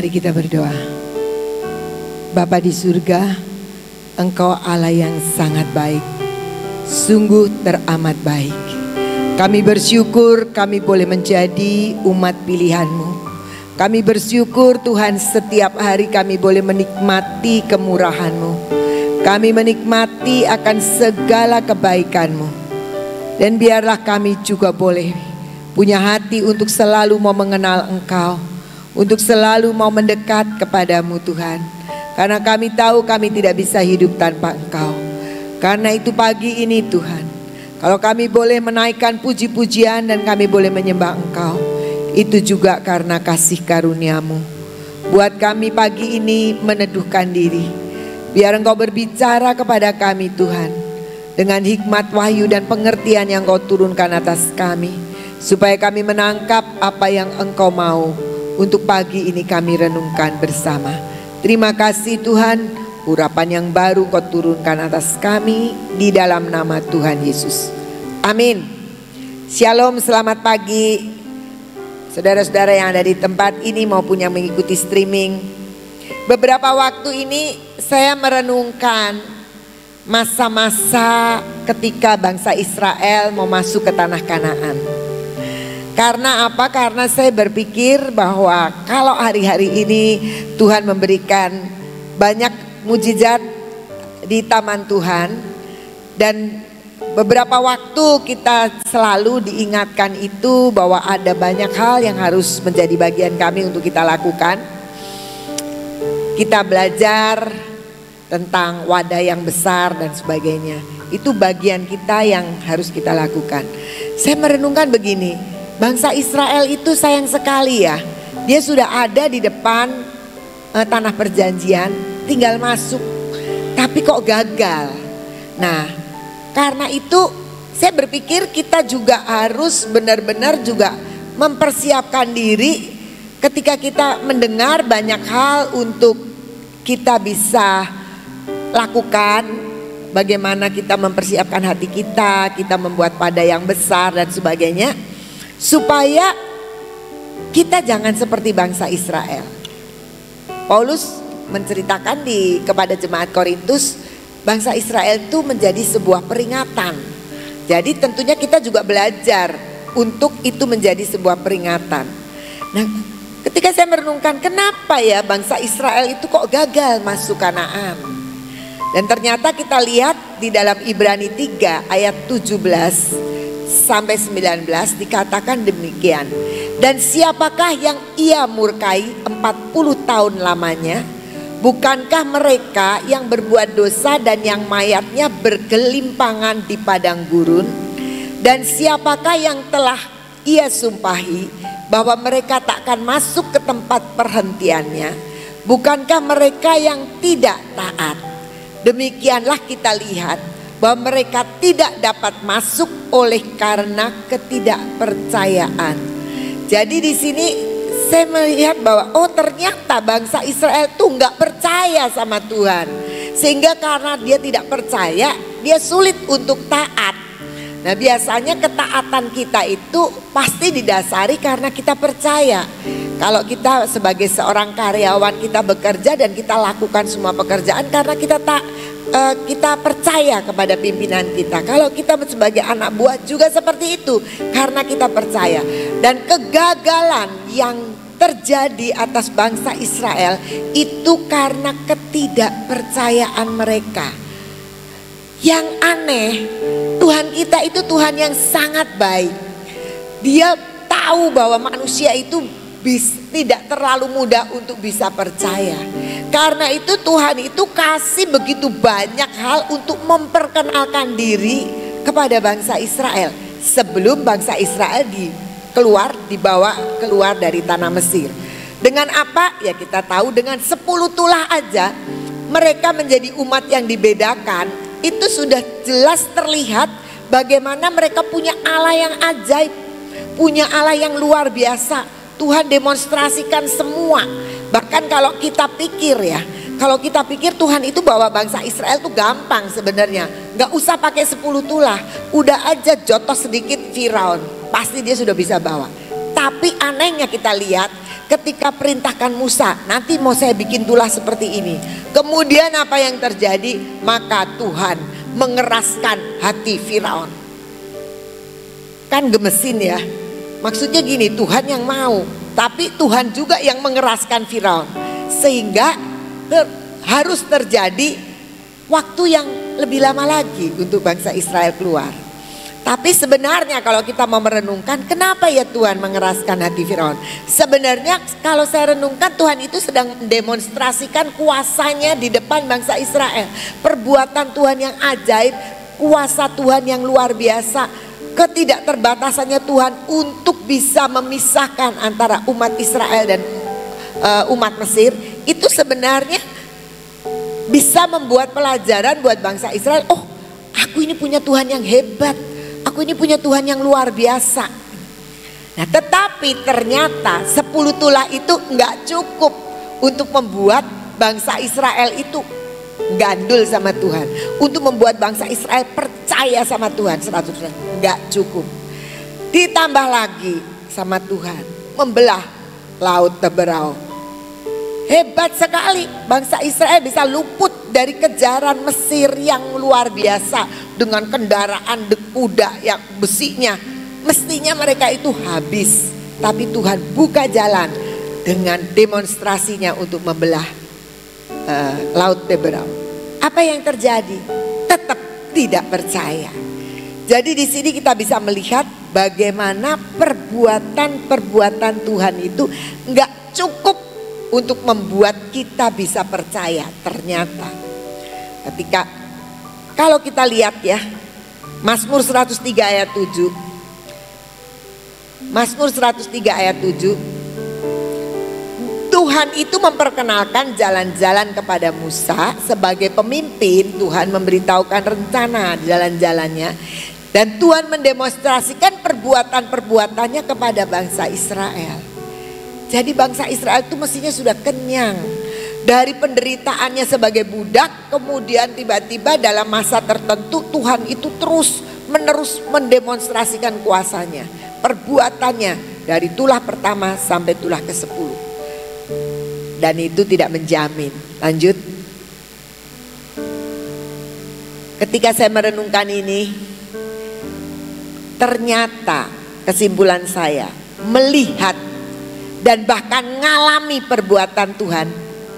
Mari kita berdoa. Bapa di surga, Engkau Allah yang sangat baik, sungguh teramat baik. Kami bersyukur kami boleh menjadi umat pilihan-Mu. Kami bersyukur Tuhan, setiap hari kami boleh menikmati kemurahan-Mu. Kami menikmati akan segala kebaikan-Mu. Dan biarlah kami juga boleh punya hati untuk selalu mau mengenal Engkau, untuk selalu mau mendekat kepadamu Tuhan. Karena kami tahu kami tidak bisa hidup tanpa Engkau. Karena itu pagi ini Tuhan, kalau kami boleh menaikkan puji-pujian dan kami boleh menyembah Engkau, itu juga karena kasih karunia-Mu. Buat kami pagi ini meneduhkan diri. Biar Engkau berbicara kepada kami Tuhan, dengan hikmat, wahyu dan pengertian yang Engkau turunkan atas kami, supaya kami menangkap apa yang Engkau mau. Untuk pagi ini kami renungkan bersama. Terima kasih Tuhan, urapan yang baru Kau turunkan atas kami di dalam nama Tuhan Yesus. Amin. Shalom, selamat pagi saudara-saudara yang ada di tempat ini maupun yang mengikuti streaming. Beberapa waktu ini saya merenungkan masa-masa ketika bangsa Israel mau masuk ke tanah Kanaan. Karena apa? Karena saya berpikir bahwa kalau hari-hari ini Tuhan memberikan banyak mujizat di taman Tuhan, dan beberapa waktu kita selalu diingatkan itu bahwa ada banyak hal yang harus menjadi bagian kami untuk kita lakukan. Kita belajar tentang wadah yang besar dan sebagainya. Itu bagian kita yang harus kita lakukan. Saya merenungkan begini. Bangsa Israel itu sayang sekali ya. Dia sudah ada di depan tanah perjanjian, tinggal masuk. Tapi kok gagal. Nah, karena itu saya berpikir kita juga harus benar-benar juga mempersiapkan diri ketika kita mendengar banyak hal untuk kita bisa lakukan. Bagaimana kita mempersiapkan hati kita membuat wadah yang besar dan sebagainya. Supaya kita jangan seperti bangsa Israel. Paulus menceritakan kepada jemaat Korintus, bangsa Israel itu menjadi sebuah peringatan. Jadi tentunya kita juga belajar untuk itu menjadi sebuah peringatan. Nah, ketika saya merenungkan kenapa ya bangsa Israel itu kok gagal masuk Kanaan. Dan ternyata kita lihat di dalam Ibrani 3 ayat 17 sampai 19 dikatakan demikian. Dan siapakah yang ia murkai 40 tahun lamanya? Bukankah mereka yang berbuat dosa dan yang mayatnya bergelimpangan di padang gurun? Dan siapakah yang telah ia sumpahi bahwa mereka takkan masuk ke tempat perhentiannya? Bukankah mereka yang tidak taat? Demikianlah kita lihat bahwa mereka tidak dapat masuk oleh karena ketidakpercayaan. Jadi di sini saya melihat bahwa ternyata bangsa Israel tuh nggak percaya sama Tuhan, sehingga karena dia tidak percaya, dia sulit untuk taat. Nah, biasanya ketaatan kita itu pasti didasari karena kita percaya. Kalau kita sebagai seorang karyawan, kita bekerja dan kita lakukan semua pekerjaan karena kita percaya kepada pimpinan kita. Kalau kita sebagai anak buah juga seperti itu, karena kita percaya. Dan kegagalan yang terjadi atas bangsa Israel itu karena ketidakpercayaan mereka. Yang aneh, Tuhan kita itu Tuhan yang sangat baik. Dia tahu bahwa manusia itu tidak terlalu mudah untuk bisa percaya. Karena itu Tuhan itu kasih begitu banyak hal untuk memperkenalkan diri kepada bangsa Israel. Sebelum bangsa Israel dibawa keluar dari tanah Mesir. Dengan apa? Ya kita tahu dengan 10 tulah aja mereka menjadi umat yang dibedakan. Itu sudah jelas terlihat bagaimana mereka punya Allah yang ajaib. Punya Allah yang luar biasa. Tuhan demonstrasikan semua. Bahkan kalau kita pikir ya, kalau kita pikir Tuhan itu bawa bangsa Israel tuh gampang sebenarnya. Gak usah pakai 10 tulah, udah aja jotos sedikit Firaun, pasti dia sudah bisa bawa. Tapi anehnya kita lihat ketika perintahkan Musa, nanti mau saya bikin tulah seperti ini. Kemudian apa yang terjadi? Maka Tuhan mengeraskan hati Firaun. Kan gemesin ya. Maksudnya gini, Tuhan yang mau, tapi Tuhan juga yang mengeraskan Firaun. Sehingga harus terjadi waktu yang lebih lama lagi untuk bangsa Israel keluar. Tapi sebenarnya kalau kita mau merenungkan, kenapa ya Tuhan mengeraskan hati Firaun? Sebenarnya kalau saya renungkan, Tuhan itu sedang mendemonstrasikan kuasanya di depan bangsa Israel. Perbuatan Tuhan yang ajaib, kuasa Tuhan yang luar biasa, ketidakterbatasannya Tuhan untuk bisa memisahkan antara umat Israel dan umat Mesir. Itu sebenarnya bisa membuat pelajaran buat bangsa Israel. Oh, aku ini punya Tuhan yang hebat, aku ini punya Tuhan yang luar biasa. Nah, tetapi ternyata 10 tulah itu nggak cukup untuk membuat bangsa Israel itu gandul sama Tuhan, untuk membuat bangsa Israel percaya sama Tuhan 100%. Nggak cukup. Ditambah lagi sama Tuhan membelah laut Teberau. Hebat sekali, bangsa Israel bisa luput dari kejaran Mesir yang luar biasa dengan kendaraan kuda yang besinya. Mestinya mereka itu habis, tapi Tuhan buka jalan dengan demonstrasinya untuk membelah laut Teberau. Apa yang terjadi? Tetap tidak percaya. Jadi di sini kita bisa melihat bagaimana perbuatan Tuhan itu nggak cukup untuk membuat kita bisa percaya. Ternyata ketika kalau kita lihat ya, Mazmur 103 ayat 7. Mazmur 103 ayat 7. Tuhan itu memperkenalkan jalan-jalan kepada Musa sebagai pemimpin. Tuhan memberitahukan rencana jalan-jalannya, dan Tuhan mendemonstrasikan perbuatan-perbuatannya kepada bangsa Israel. Jadi bangsa Israel itu mestinya sudah kenyang dari penderitaannya sebagai budak. Kemudian tiba-tiba dalam masa tertentu Tuhan itu terus menerus mendemonstrasikan kuasanya, perbuatannya dari tulah pertama sampai tulah ke-10. Dan itu tidak menjamin. Lanjut. Ketika saya merenungkan ini, ternyata kesimpulan saya, melihat dan bahkan ngalami perbuatan Tuhan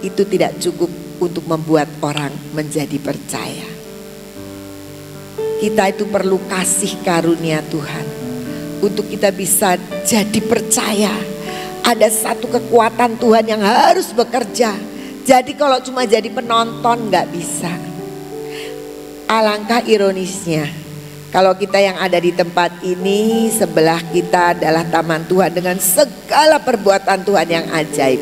itu tidak cukup untuk membuat orang menjadi percaya. Kita itu perlu kasih karunia Tuhan untuk kita bisa jadi percaya. Ada satu kekuatan Tuhan yang harus bekerja. Jadi kalau cuma jadi penonton nggak bisa. Alangkah ironisnya, kalau kita yang ada di tempat ini, sebelah kita adalah taman Tuhan dengan segala perbuatan Tuhan yang ajaib.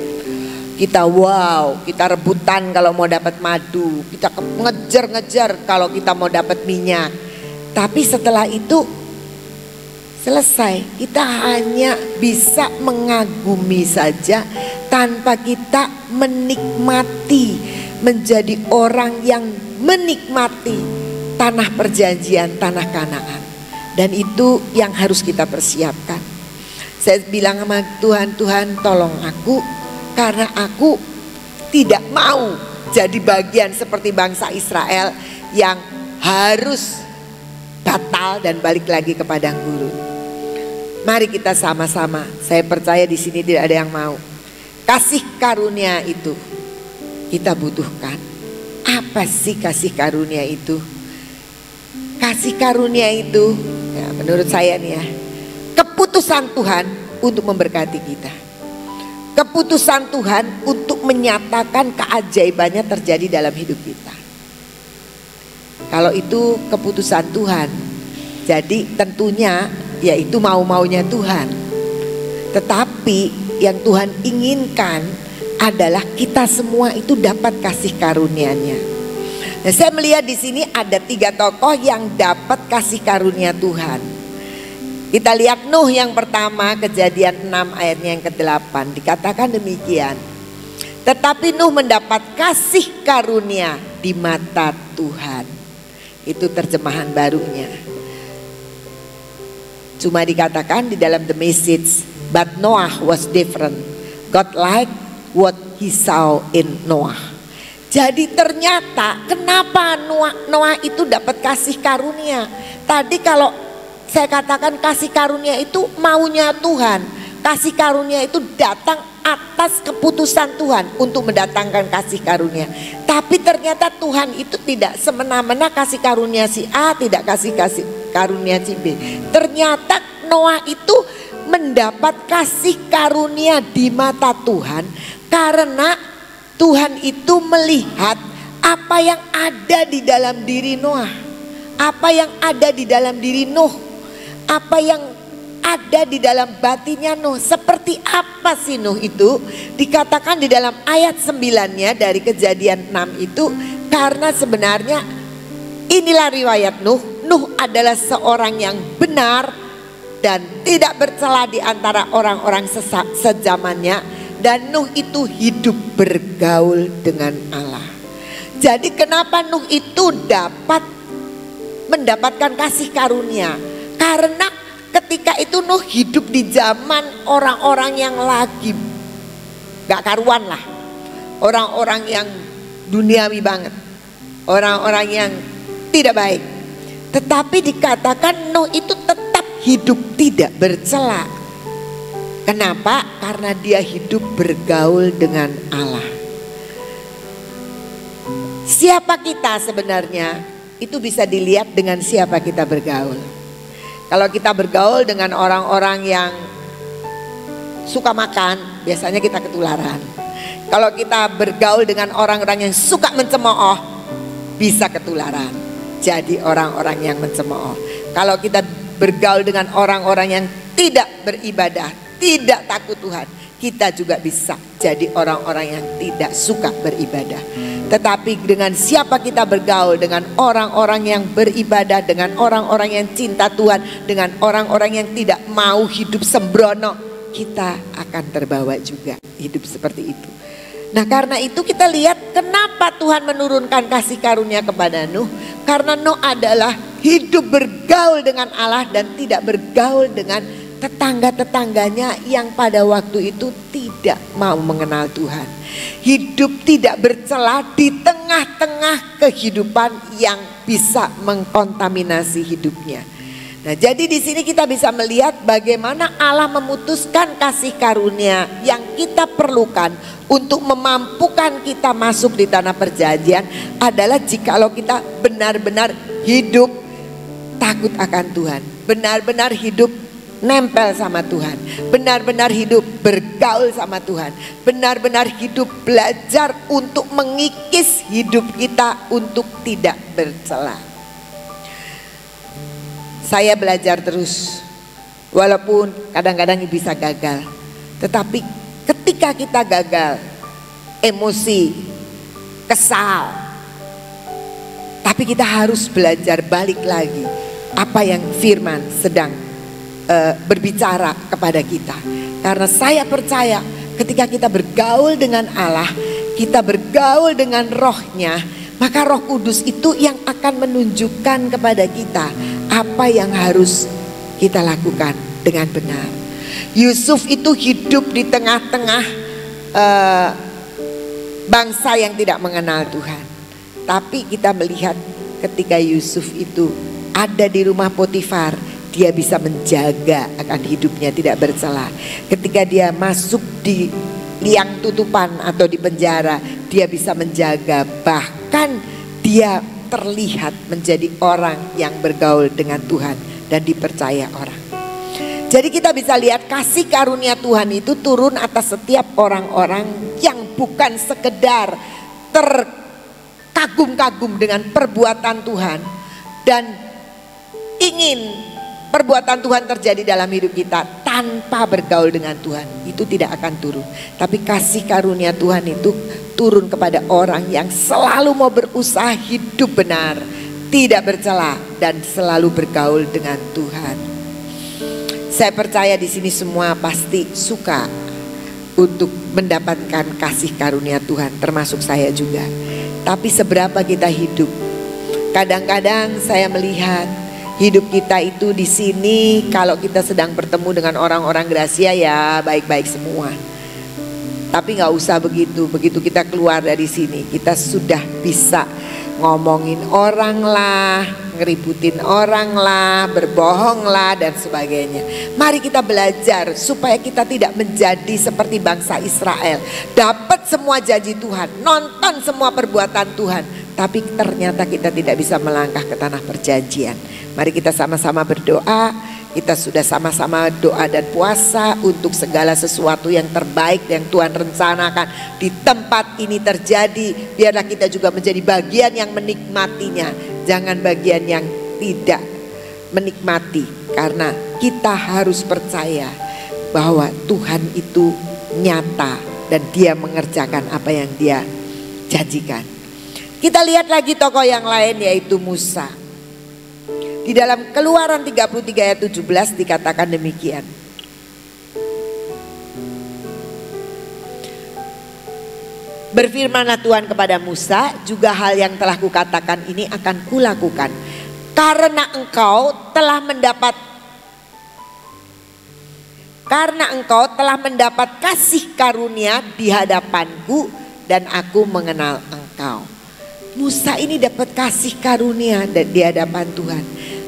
Kita wow, kita rebutan kalau mau dapat madu, kita ngejar-ngejar kalau kita mau dapat minyak. Tapi setelah itu selesai, kita hanya bisa mengagumi saja tanpa kita menikmati, menjadi orang yang menikmati tanah perjanjian, tanah Kanaan. Dan itu yang harus kita persiapkan. Saya bilang sama Tuhan, Tuhan tolong aku, karena aku tidak mau jadi bagian seperti bangsa Israel yang harus batal dan balik lagi ke padang gurun. Mari kita sama-sama, saya percaya di sini tidak ada yang mau. Kasih karunia itu kita butuhkan. Apa sih kasih karunia itu? Kasih karunia itu, ya menurut saya nih ya, keputusan Tuhan untuk memberkati kita. Keputusan Tuhan untuk menyatakan keajaibannya terjadi dalam hidup kita. Kalau itu keputusan Tuhan, jadi tentunya yaitu mau-maunya Tuhan. Tetapi yang Tuhan inginkan adalah kita semua itu dapat kasih karunia-Nya. Nah, saya melihat di sini ada 3 tokoh yang dapat kasih karunia Tuhan. Kita lihat Nuh yang pertama, Kejadian 6 ayatnya yang ke-8. Dikatakan demikian. Tetapi Nuh mendapat kasih karunia di mata Tuhan. Itu terjemahan barunya. Cuma dikatakan di dalam The Message, but Noah was different. God liked what he saw in Noah. Jadi ternyata kenapa Noah itu dapat kasih karunia. Tadi kalau saya katakan kasih karunia itu maunya Tuhan. Kasih karunia itu datang atas keputusan Tuhan untuk mendatangkan kasih karunia. Tapi ternyata Tuhan itu tidak semena-mena kasih karunia si A, tidak kasih karunia si B. Ternyata Noah itu mendapat kasih karunia di mata Tuhan karena Tuhan itu melihat apa yang ada di dalam diri Noah, apa yang ada di dalam diri Nuh, apa yang ada di dalam batinnya Nuh. Seperti apa sih Nuh itu? Dikatakan di dalam ayat 9-nya dari Kejadian 6 itu, karena sebenarnya inilah riwayat Nuh. Nuh adalah seorang yang benar dan tidak bercela di antara orang-orang sezamannya. Dan Nuh itu hidup bergaul dengan Allah. Jadi kenapa Nuh itu dapat mendapatkan kasih karunia? Karena ketika itu Nuh hidup di zaman orang-orang yang lagi gak karuan lah. Orang-orang yang duniawi banget. Orang-orang yang tidak baik. Tetapi dikatakan Nuh itu tetap hidup tidak bercela. Kenapa? Karena dia hidup bergaul dengan Allah. Siapa kita sebenarnya? Itu bisa dilihat dengan siapa kita bergaul. Kalau kita bergaul dengan orang-orang yang suka makan, biasanya kita ketularan. Kalau kita bergaul dengan orang-orang yang suka mencemooh, bisa ketularan. Jadi orang-orang yang mencemooh. Kalau kita bergaul dengan orang-orang yang tidak beribadah, tidak takut Tuhan, kita juga bisa jadi orang-orang yang tidak suka beribadah. Tetapi dengan siapa kita bergaul? Dengan orang-orang yang beribadah, dengan orang-orang yang cinta Tuhan, dengan orang-orang yang tidak mau hidup sembrono, kita akan terbawa juga hidup seperti itu. Nah, karena itu kita lihat kenapa Tuhan menurunkan kasih karunia kepada Nuh. Karena Nuh adalah hidup bergaul dengan Allah dan tidak bergaul dengan tetangga-tetangganya yang pada waktu itu tidak mau mengenal Tuhan. Hidup tidak bercela di tengah-tengah kehidupan yang bisa mengkontaminasi hidupnya. Nah, jadi di sini kita bisa melihat bagaimana Allah memutuskan kasih karunia yang kita perlukan untuk memampukan kita masuk di tanah perjanjian adalah jikalau kita benar-benar hidup takut akan Tuhan, benar-benar hidup nempel sama Tuhan, benar-benar hidup bergaul sama Tuhan, benar-benar hidup belajar untuk mengikis hidup kita untuk tidak bercela. Saya belajar terus, walaupun kadang-kadang bisa gagal. Tetapi ketika kita gagal, emosi, kesal, tapi kita harus belajar balik lagi apa yang firman sedang berbicara kepada kita. Karena saya percaya ketika kita bergaul dengan Allah, kita bergaul dengan rohnya, maka Roh Kudus itu yang akan menunjukkan kepada kita apa yang harus kita lakukan dengan benar. Yusuf itu hidup di tengah-tengah bangsa yang tidak mengenal Tuhan. Tapi kita melihat ketika Yusuf itu ada di rumah Potifar, dia bisa menjaga akan hidupnya tidak bercela. Ketika dia masuk di liang tutupan atau di penjara, dia bisa menjaga, bahkan dia terlihat menjadi orang yang bergaul dengan Tuhan dan dipercaya orang. Jadi kita bisa lihat kasih karunia Tuhan itu turun atas setiap orang-orang yang bukan sekedar terkagum-kagum dengan perbuatan Tuhan dan ingin perbuatan Tuhan terjadi dalam hidup kita tanpa bergaul dengan Tuhan. Itu tidak akan turun. Tapi kasih karunia Tuhan itu turun kepada orang yang selalu mau berusaha hidup benar, tidak bercela, dan selalu bergaul dengan Tuhan. Saya percaya di sini semua pasti suka untuk mendapatkan kasih karunia Tuhan, termasuk saya juga. Tapi seberapa kita hidup? Kadang-kadang saya melihat hidup kita itu di sini, kalau kita sedang bertemu dengan orang-orang Gracia ya baik-baik semua. Tapi nggak usah begitu. Begitu kita keluar dari sini, kita sudah bisa ngomongin orang lah, ngeributin orang lah, berbohong lah dan sebagainya. Mari kita belajar supaya kita tidak menjadi seperti bangsa Israel. Dapat semua janji Tuhan, nonton semua perbuatan Tuhan, tapi ternyata kita tidak bisa melangkah ke tanah perjanjian. Mari kita sama-sama berdoa. Kita sudah sama-sama doa dan puasa untuk segala sesuatu yang terbaik yang Tuhan rencanakan di tempat ini terjadi. Biarlah kita juga menjadi bagian yang menikmatinya, jangan bagian yang tidak menikmati. Karena kita harus percaya bahwa Tuhan itu nyata dan Dia mengerjakan apa yang Dia janjikan. Kita lihat lagi tokoh yang lain, yaitu Musa. Di dalam Keluaran 33 ayat 17 dikatakan demikian. Berfirmanlah Tuhan kepada Musa, juga hal yang telah kukatakan ini akan kulakukan. Karena engkau telah mendapat kasih karunia di hadapanku dan aku mengenal engkau. Musa ini dapat kasih karunia di hadapan Tuhan.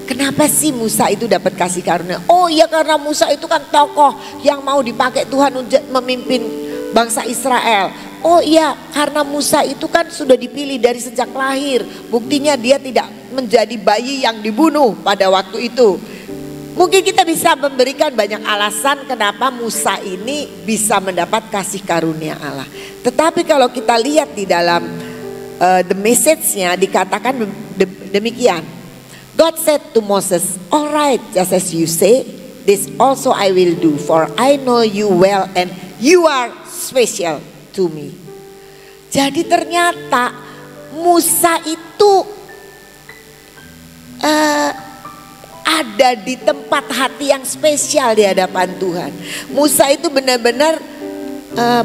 Kenapa sih Musa itu dapat kasih karunia? Oh ya, karena Musa itu kan tokoh yang mau dipakai Tuhan untuk memimpin bangsa Israel. Oh iya, karena Musa itu kan sudah dipilih dari sejak lahir. Buktinya dia tidak menjadi bayi yang dibunuh pada waktu itu. Mungkin kita bisa memberikan banyak alasan kenapa Musa ini bisa mendapat kasih karunia Allah. Tetapi kalau kita lihat di dalam the message-nya dikatakan demikian. God said to Moses, "All right, just as you say, this also I will do, for I know you well and you are special to me." Jadi ternyata Musa itu ada di tempat hati yang spesial di hadapan Tuhan. Musa itu benar-benar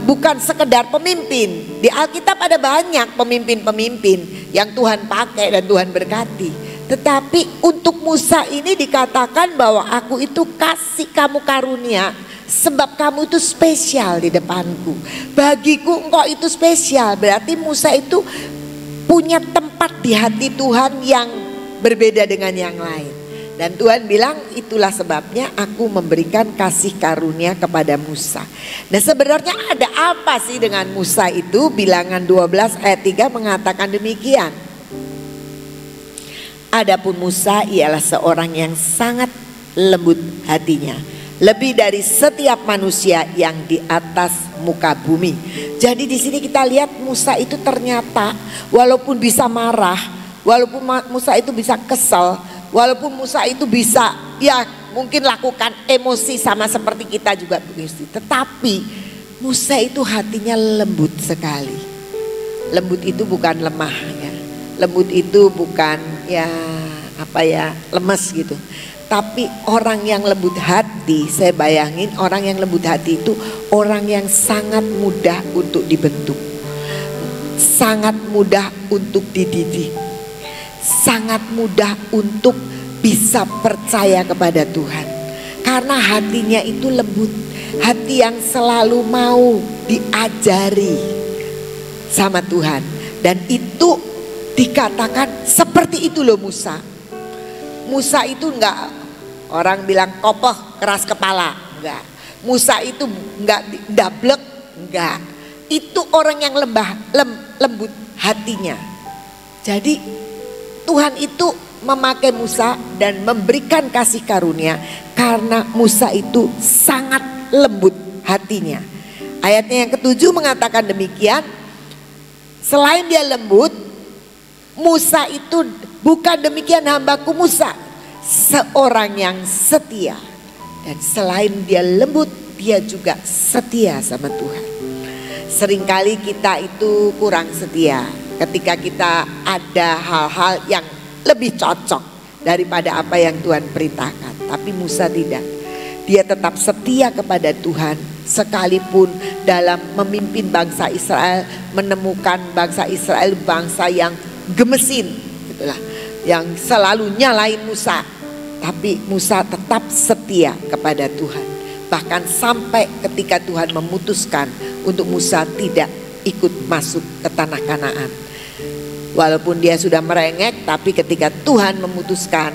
bukan sekedar pemimpin. Di Alkitab ada banyak pemimpin-pemimpin yang Tuhan pakai dan Tuhan berkati. Tetapi untuk Musa ini dikatakan bahwa aku itu kasih kamu karunia sebab kamu itu spesial di depanku. Bagiku engkau itu spesial. Berarti Musa itu punya tempat di hati Tuhan yang berbeda dengan yang lain. Dan Tuhan bilang itulah sebabnya aku memberikan kasih karunia kepada Musa. Nah sebenarnya ada apa sih dengan Musa itu? Bilangan 12 ayat 3 mengatakan demikian. Adapun Musa ialah seorang yang sangat lembut hatinya, lebih dari setiap manusia yang di atas muka bumi. Jadi di sini kita lihat Musa itu ternyata walaupun bisa marah, walaupun Musa itu bisa kesal, walaupun Musa itu bisa ya mungkin lakukan emosi sama seperti kita juga begitu. Tetapi Musa itu hatinya lembut sekali. Lembut itu bukan lemah ya. Lembut itu bukan ya lemes gitu. Tapi orang yang lembut hati, saya bayangin orang yang lembut hati itu orang yang sangat mudah untuk dibentuk. Sangat mudah untuk dididik. Sangat mudah untuk bisa percaya kepada Tuhan. Karena hatinya itu lembut. Hati yang selalu mau diajari sama Tuhan. Dan itu dikatakan seperti itu loh Musa. Musa itu enggak, orang bilang kokoh keras kepala, enggak. Musa itu enggak dablek, enggak. Itu orang yang lembut hatinya. Jadi Tuhan itu memakai Musa dan memberikan kasih karunia karena Musa itu sangat lembut hatinya. Ayatnya yang ke-7 mengatakan demikian. Selain dia lembut, Musa itu bukan demikian hambaku Musa, seorang yang setia. Dan selain dia lembut, dia juga setia sama Tuhan. Seringkali kita itu kurang setia ketika kita ada hal-hal yang lebih cocok daripada apa yang Tuhan perintahkan. Tapi Musa tidak. Dia tetap setia kepada Tuhan sekalipun dalam memimpin bangsa Israel, menemukan bangsa Israel bangsa yang gemesin gitulah, yang selalu nyalain Musa. Tapi Musa tetap setia kepada Tuhan. Bahkan sampai ketika Tuhan memutuskan untuk Musa tidak ikut masuk ke tanah Kanaan. Walaupun dia sudah merengek, tapi ketika Tuhan memutuskan,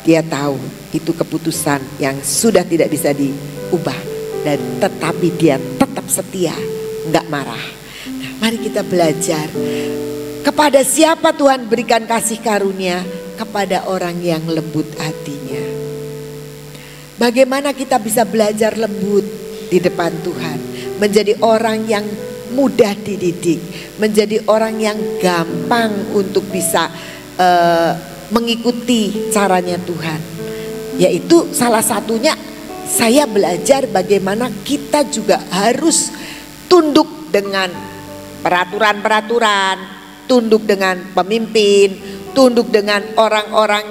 dia tahu itu keputusan yang sudah tidak bisa diubah. Dan tetapi dia tetap setia, nggak marah. Nah, mari kita belajar. Kepada siapa Tuhan berikan kasih karunia? Kepada orang yang lembut hatinya. Bagaimana kita bisa belajar lembut di depan Tuhan? Menjadi orang yang mudah dididik, menjadi orang yang gampang untuk bisa mengikuti caranya Tuhan. Yaitu salah satunya saya belajar bagaimana kita juga harus tunduk dengan peraturan-peraturan, tunduk dengan pemimpin, tunduk dengan orang-orang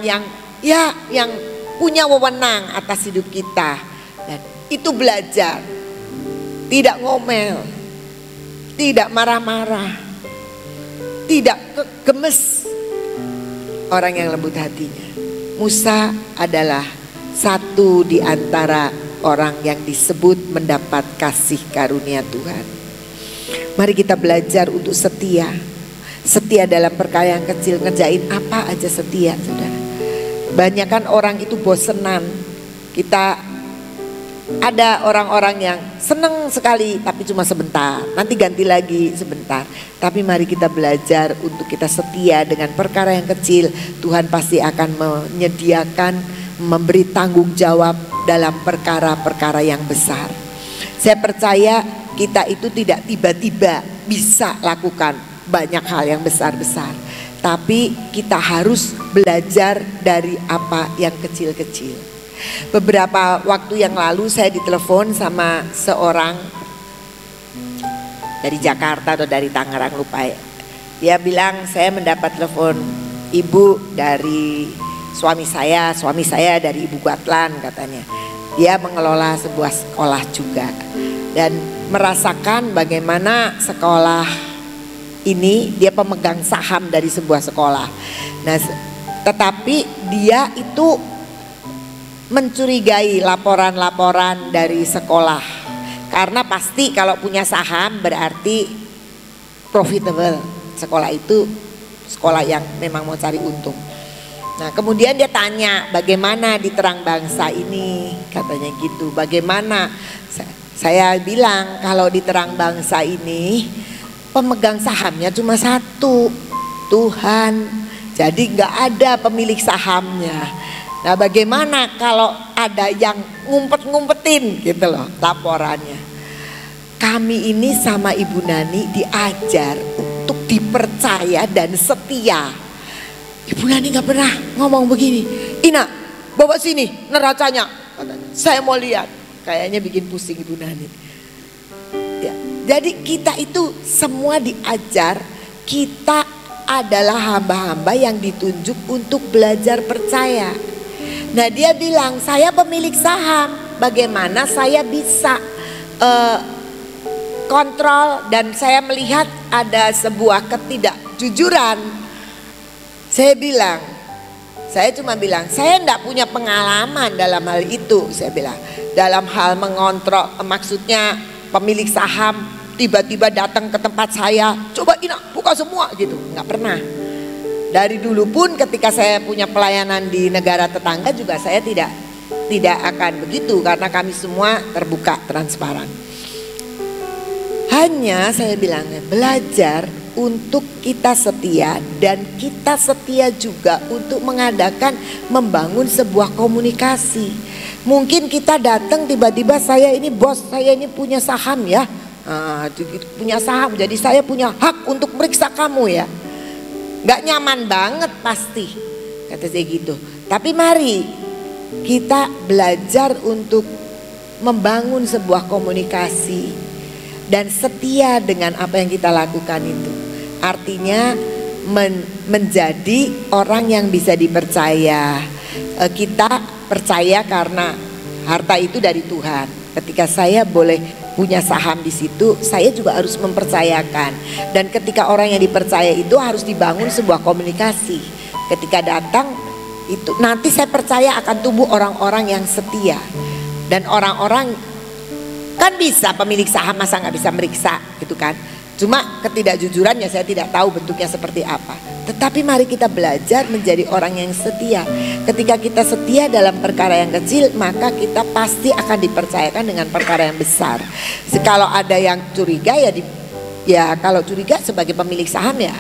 yang punya wewenang atas hidup kita. Dan itu belajar, tidak ngomel, tidak marah-marah, tidak gemes, orang yang lembut hatinya. Musa adalah satu di antara orang yang disebut mendapat kasih karunia Tuhan. Mari kita belajar untuk setia. Setia dalam perkara yang kecil, ngerjain apa aja setia, saudara. Banyak kan orang itu bosenan. Kita ada orang-orang yang senang sekali tapi cuma sebentar, nanti ganti lagi sebentar. Tapi mari kita belajar untuk kita setia dengan perkara yang kecil. Tuhan pasti akan menyediakan, memberi tanggung jawab dalam perkara-perkara yang besar. Saya percaya kita itu tidak tiba-tiba bisa lakukan banyak hal yang besar-besar, tapi kita harus belajar dari apa yang kecil-kecil. Beberapa waktu yang lalu saya ditelepon sama seorang dari Jakarta atau dari Tangerang, lupa ya. Dia bilang, saya mendapat telepon ibu dari suami saya dari Ibu Guatlan katanya. Dia mengelola sebuah sekolah juga dan merasakan bagaimana sekolah ini, dia pemegang saham dari sebuah sekolah. Nah, tetapi dia itu mencurigai laporan-laporan dari sekolah. Karena pasti kalau punya saham berarti profitable. Sekolah itu sekolah yang memang mau cari untung. Nah, kemudian dia tanya, bagaimana di Terang Bangsa ini? Katanya gitu. Bagaimana? Saya bilang kalau di Terang Bangsa ini pemegang sahamnya cuma satu, Tuhan. Jadi nggak ada pemilik sahamnya. Nah, bagaimana kalau ada yang ngumpet-ngumpetin gitu loh laporannya. Kami ini sama Ibu Nani diajar untuk dipercaya dan setia. Ibu Nani nggak pernah ngomong begini, Ina bawa sini neracanya, saya mau lihat. Kayaknya bikin pusing Ibu Nani. Jadi kita itu semua diajar, kita adalah hamba-hamba yang ditunjuk untuk belajar percaya. Nah, dia bilang, saya pemilik saham, bagaimana saya bisa kontrol dan saya melihat ada sebuah ketidakjujuran. Saya cuma bilang, saya enggak punya pengalaman dalam hal itu. Saya bilang, dalam hal mengontrol, maksudnya pemilik saham tiba-tiba datang ke tempat saya, coba Ina buka semua gitu, nggak pernah. Dari dulu pun ketika saya punya pelayanan di negara tetangga juga saya tidak akan begitu, karena kami semua terbuka, transparan. Hanya saya bilangnya belajar untuk kita setia, dan kita setia juga untuk membangun sebuah komunikasi. Mungkin kita datang tiba-tiba, saya ini bos, saya ini punya saham ya. Punya saham, jadi saya punya hak untuk meriksa kamu ya. Gak nyaman banget pasti, kata saya gitu. Tapi mari kita belajar untuk membangun sebuah komunikasi dan setia dengan apa yang kita lakukan itu. Artinya menjadi orang yang bisa dipercaya. Kita percaya karena harta itu dari Tuhan. Ketika saya boleh punya saham di situ, saya juga harus mempercayakan. Dan ketika orang yang dipercaya itu harus dibangun sebuah komunikasi. Ketika datang itu nanti saya percaya akan tumbuh orang-orang yang setia. Dan orang-orang Kan bisa pemilik saham, masa nggak bisa meriksa gitu kan. Cuma ketidakjujurannya saya tidak tahu bentuknya seperti apa. Tetapi mari kita belajar menjadi orang yang setia. Ketika kita setia dalam perkara yang kecil, maka kita pasti akan dipercayakan dengan perkara yang besar. Kalau ada yang curiga ya kalau curiga sebagai pemilik saham ya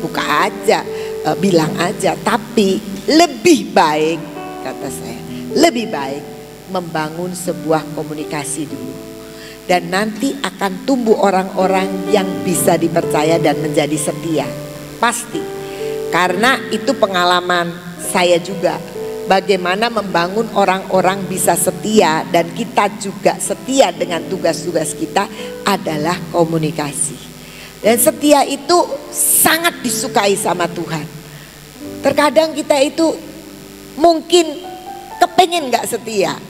buka aja, bilang aja. Tapi lebih baik, kata saya, lebih baik membangun sebuah komunikasi dulu. Dan nanti akan tumbuh orang-orang yang bisa dipercaya dan menjadi setia. Pasti. Karena itu pengalaman saya juga. Bagaimana membangun orang-orang bisa setia dan kita juga setia dengan tugas-tugas kita adalah komunikasi. Dan setia itu sangat disukai sama Tuhan. Terkadang kita itu mungkin kepengen gak setia.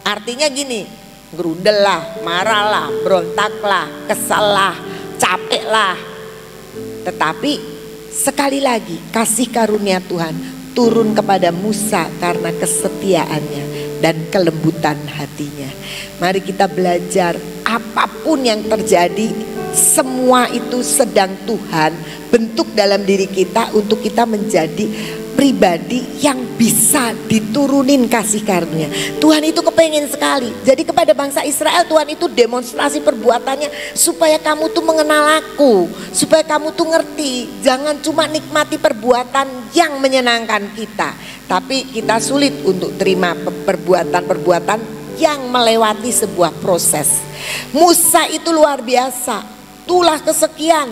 Artinya gini, gerundel lah, marah lah, berontak lah, kesal lah, capek lah. Tetapi sekali lagi kasih karunia Tuhan turun kepada Musa karena kesetiaannya dan kelembutan hatinya. Mari kita belajar, apapun yang terjadi, semua itu sedang Tuhan bentuk dalam diri kita untuk kita menjadi pribadi yang bisa diturunin kasih karunia. Tuhan itu kepengen sekali. Jadi kepada bangsa Israel Tuhan itu demonstrasi perbuatannya supaya kamu tuh mengenal aku, supaya kamu tuh ngerti. Jangan cuma nikmati perbuatan yang menyenangkan kita, tapi kita sulit untuk terima perbuatan-perbuatan yang melewati sebuah proses. Musa itu luar biasa. Tulah kesekian,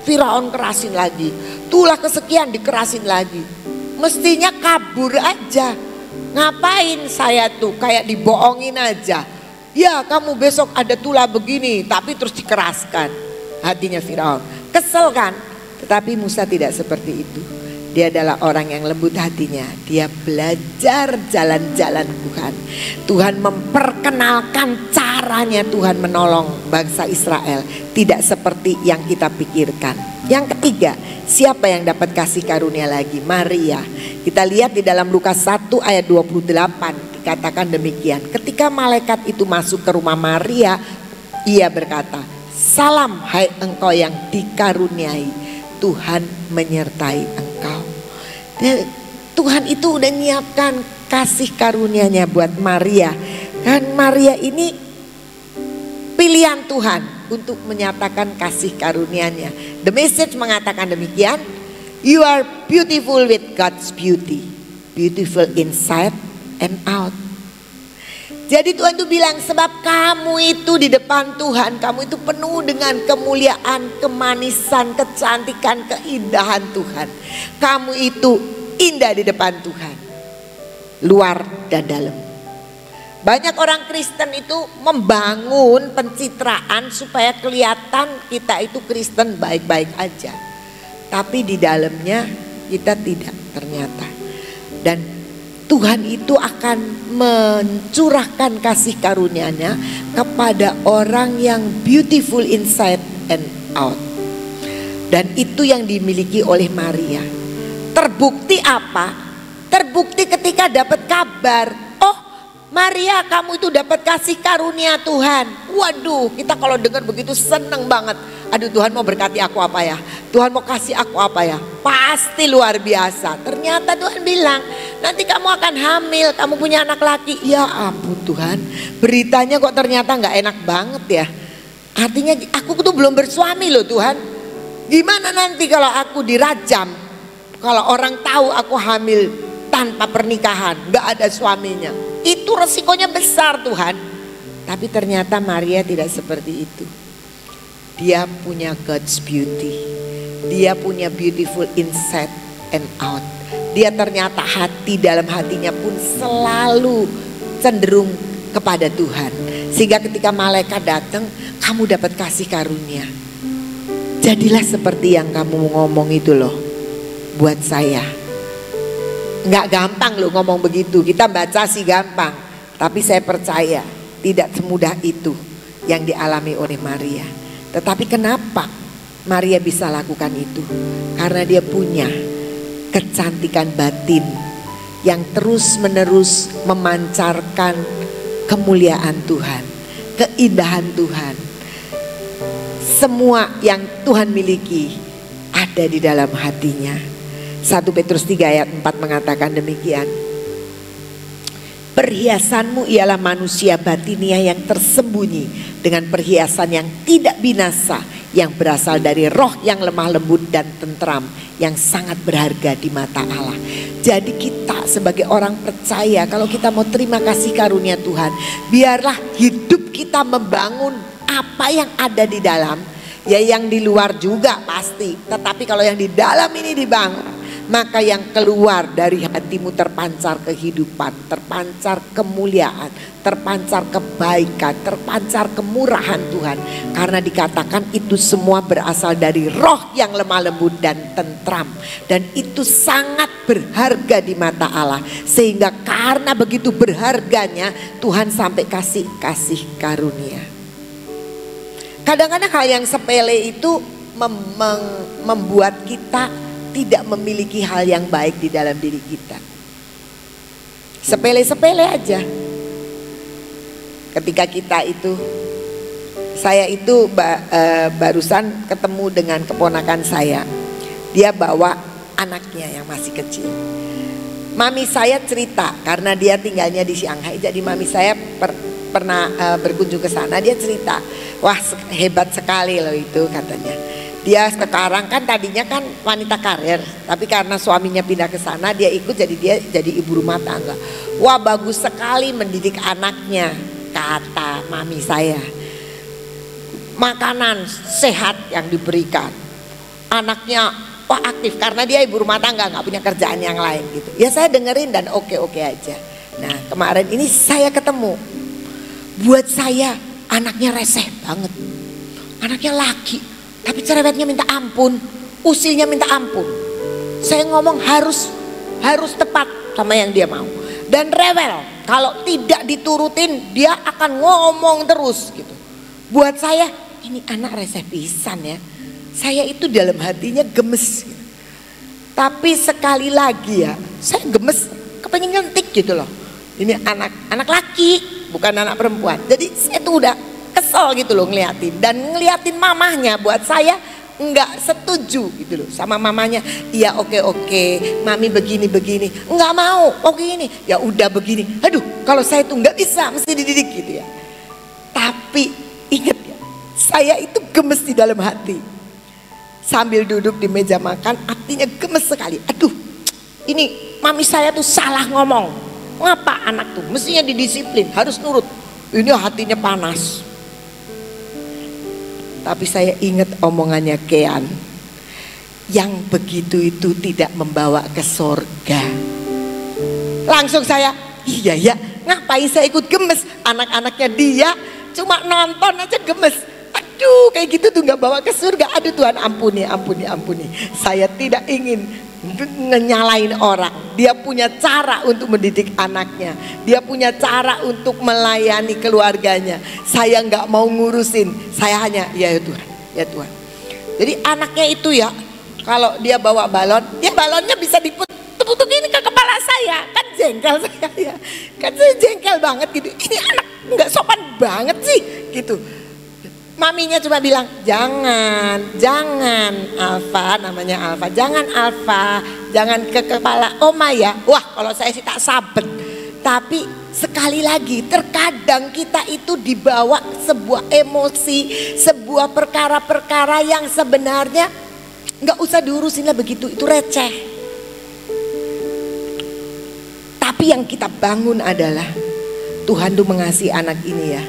Firaun kerasin lagi. Tulah kesekian, dikerasin lagi. Mestinya kabur aja. Ngapain saya tuh kayak dibohongin aja. Ya kamu besok ada tulah begini, tapi terus dikeraskan. Hatinya Firaun. Kesel kan? Tetapi Musa tidak seperti itu. Dia adalah orang yang lembut hatinya. Dia belajar jalan-jalan Tuhan. Tuhan memperkenalkan caranya Tuhan menolong bangsa Israel. Tidak seperti yang kita pikirkan. Yang ketiga, siapa yang dapat kasih karunia lagi? Maria. Kita lihat di dalam Lukas 1 ayat 28 dikatakan demikian. Ketika malaikat itu masuk ke rumah Maria, ia berkata, "Salam hai engkau yang dikaruniai, Tuhan menyertai engkau." Dan Tuhan itu udah nyiapkan kasih karunia-Nya buat Maria. Dan Maria ini pilihan Tuhan untuk menyatakan kasih karunia-Nya. The Message mengatakan demikian, "You are beautiful with God's beauty, beautiful inside and out." Jadi Tuhan itu bilang, sebab kamu itu di depan Tuhan, kamu itu penuh dengan kemuliaan, kemanisan, kecantikan, keindahan Tuhan. Kamu itu indah di depan Tuhan, luar dan dalam. Banyak orang Kristen itu membangun pencitraan supaya kelihatan kita itu Kristen baik-baik aja. Tapi di dalamnya kita tidak ternyata. Dan Tuhan itu akan mencurahkan kasih karunia-Nya kepada orang yang beautiful inside and out. Dan itu yang dimiliki oleh Maria. Terbukti apa? Terbukti ketika dapat kabar, oh Maria kamu itu dapat kasih karunia Tuhan. Waduh, kita kalau dengar begitu seneng banget. Aduh, Tuhan mau berkati aku apa ya? Tuhan mau kasih aku apa ya? Pasti luar biasa. Ternyata Tuhan bilang, nanti kamu akan hamil, kamu punya anak laki. Ya ampun Tuhan, beritanya kok ternyata gak enak banget ya. Artinya aku tuh belum bersuami loh Tuhan. Gimana nanti kalau aku dirajam? Kalau orang tahu aku hamil tanpa pernikahan, gak ada suaminya. Itu resikonya besar Tuhan. Tapi ternyata Maria tidak seperti itu. Dia punya God's beauty. Dia punya beautiful inside and out. Dia ternyata hati dalam hatinya pun selalu cenderung kepada Tuhan. Sehingga ketika malaikat datang, kamu dapat kasih karunia. Jadilah seperti yang kamu ngomong itu loh. Buat saya. Nggak gampang loh ngomong begitu. Kita baca sih gampang. Tapi saya percaya tidak semudah itu yang dialami oleh Maria. Tetapi kenapa Maria bisa lakukan itu? Karena dia punya kecantikan batin yang terus menerus memancarkan kemuliaan Tuhan. keindahan Tuhan. Semua yang Tuhan miliki ada di dalam hatinya. 1 Petrus 3 ayat 4 mengatakan demikian. Perhiasanmu ialah manusia batinia yang tersembunyi dengan perhiasan yang tidak binasa, yang berasal dari roh yang lemah lembut dan tentram, yang sangat berharga di mata Allah. Jadi kita sebagai orang percaya, kalau kita mau terima kasih karunia Tuhan, biarlah hidup kita membangun apa yang ada di dalam. Ya yang di luar juga pasti, tetapi kalau yang di dalam ini dibangun, maka yang keluar dari hatimu terpancar kehidupan, terpancar kemuliaan, terpancar kebaikan, terpancar kemurahan Tuhan. Karena dikatakan itu semua berasal dari roh yang lemah lembut dan tentram. Dan itu sangat berharga di mata Allah. Sehingga karena begitu berharganya, Tuhan sampai kasih karunia. Kadang-kadang hal yang sepele itu membuat kita tidak memiliki hal yang baik di dalam diri kita. Sepele-sepele aja. Ketika kita itu, saya itu barusan ketemu dengan keponakan saya. Dia bawa anaknya yang masih kecil. Mami saya cerita, karena dia tinggalnya di Shanghai, jadi mami saya pernah berkunjung ke sana. Dia cerita, wah hebat sekali loh itu katanya. Dia sekarang kan tadinya kan wanita karir, tapi karena suaminya pindah ke sana, dia ikut, dia jadi ibu rumah tangga. Wah bagus sekali mendidik anaknya, kata mami saya. Makanan sehat yang diberikan, anaknya wah aktif karena dia ibu rumah tangga, nggak punya kerjaan yang lain gitu. Ya saya dengerin dan oke aja. Nah kemarin ini saya ketemu, buat saya anaknya reseh banget, anaknya laki. Tapi cerewetnya minta ampun, usilnya minta ampun. Saya ngomong harus tepat sama yang dia mau. Dan rewel, kalau tidak diturutin dia akan ngomong terus gitu. Buat saya ini anak reseh pisan ya. Saya itu dalam hatinya gemes. Tapi sekali lagi ya, saya gemes, kepengen nyentik gitu loh. Ini anak laki, bukan anak perempuan. Jadi saya tuh udah kesel gitu loh ngeliatin. Dan ngeliatin mamahnya, buat saya nggak setuju gitu loh sama mamanya. Iya oke, mami begini, nggak mau, oke ini, ya udah begini. Aduh kalau saya tuh nggak bisa, mesti dididik gitu ya. Tapi ingat ya, saya itu gemes di dalam hati. Sambil duduk di meja makan, hatinya gemes sekali. Aduh ini mami saya tuh salah ngomong. Ngapa anak tuh mestinya didisiplin, harus nurut. Ini hatinya panas. Tapi saya ingat omongannya Kean, yang begitu itu tidak membawa ke sorga. Langsung saya, iya ya, ngapain saya ikut gemes? Anak-anaknya dia cuma nonton aja gemes. Aduh kayak gitu tuh gak bawa ke surga. Aduh Tuhan ampuni. Saya tidak ingin nyalain orang. Dia punya cara untuk mendidik anaknya, dia punya cara untuk melayani keluarganya. Saya nggak mau ngurusin, saya hanya ya Tuhan. Jadi anaknya itu ya, kalau dia bawa balon, dia balonnya bisa diputukin ke kepala saya, kan jengkel saya ya, kan saya jengkel banget gitu. Ini anak nggak sopan banget sih gitu. Maminya cuma bilang jangan Alfa, namanya Alfa, jangan ke kepala Oma ya. Wah kalau saya sih tak sabet. Tapi sekali lagi terkadang kita itu dibawa sebuah emosi, sebuah perkara-perkara yang sebenarnya nggak usah diurusin lah begitu, itu receh. Tapi yang kita bangun adalah Tuhan tuh mengasihi anak ini ya.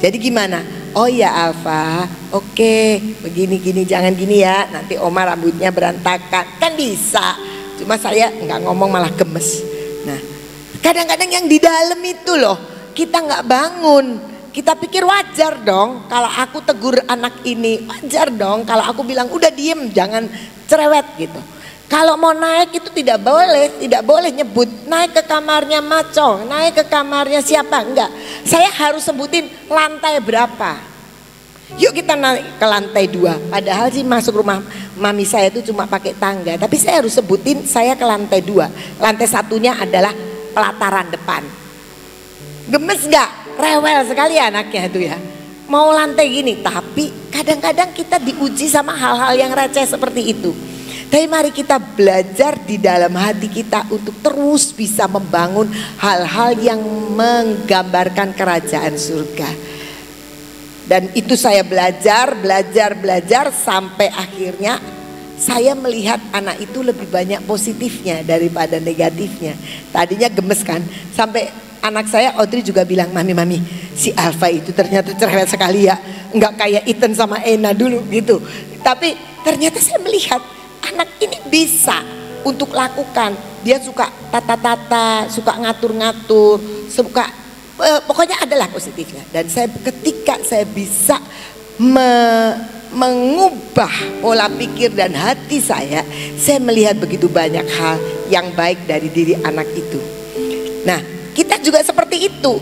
Jadi gimana? Oh ya Alfa, oke, begini gini, jangan gini ya, nanti Oma rambutnya berantakan, kan bisa. Cuma saya nggak ngomong malah gemes. Nah, kadang-kadang yang di dalam itu loh kita nggak bangun. Kita pikir wajar dong kalau aku tegur anak ini, wajar dong kalau aku bilang udah diem, jangan cerewet gitu. Kalau mau naik itu tidak boleh nyebut naik ke kamarnya Macong, naik ke kamarnya siapa, enggak. Saya harus sebutin lantai berapa. Yuk kita naik ke lantai 2. Padahal sih masuk rumah mami saya itu cuma pakai tangga, tapi saya harus sebutin saya ke lantai 2. Lantai satunya adalah pelataran depan. Gemes enggak? Rewel sekali anaknya itu ya. mau lantai gini. Tapi kadang-kadang kita diuji sama hal-hal yang receh seperti itu. Tapi mari kita belajar di dalam hati kita untuk terus bisa membangun hal-hal yang menggambarkan kerajaan surga. Dan itu saya belajar sampai akhirnya saya melihat anak itu lebih banyak positifnya daripada negatifnya. Tadinya gemes kan, sampai anak saya Audrey juga bilang, mami si Alfa itu ternyata cerewet sekali ya, nggak kayak Ethan sama Ena dulu gitu. Tapi ternyata saya melihat anak ini bisa untuk lakukan. Dia suka tata-tata, suka ngatur-ngatur, suka pokoknya adalah positifnya. Dan ketika saya bisa mengubah pola pikir dan hati saya melihat begitu banyak hal yang baik dari diri anak itu. Nah, kita juga seperti itu.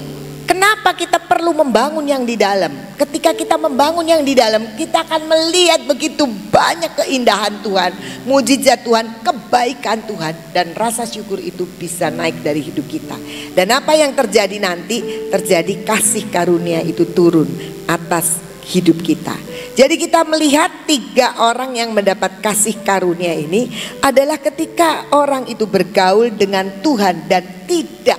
Kenapa kita perlu membangun yang di dalam? Ketika kita membangun yang di dalam, kita akan melihat begitu banyak keindahan Tuhan, mujizat Tuhan, kebaikan Tuhan, dan rasa syukur itu bisa naik dari hidup kita. Dan apa yang terjadi nanti? Terjadi kasih karunia itu turun atas hidup kita. Jadi kita melihat 3 orang yang mendapat kasih karunia ini adalah ketika orang itu bergaul dengan Tuhan dan tidak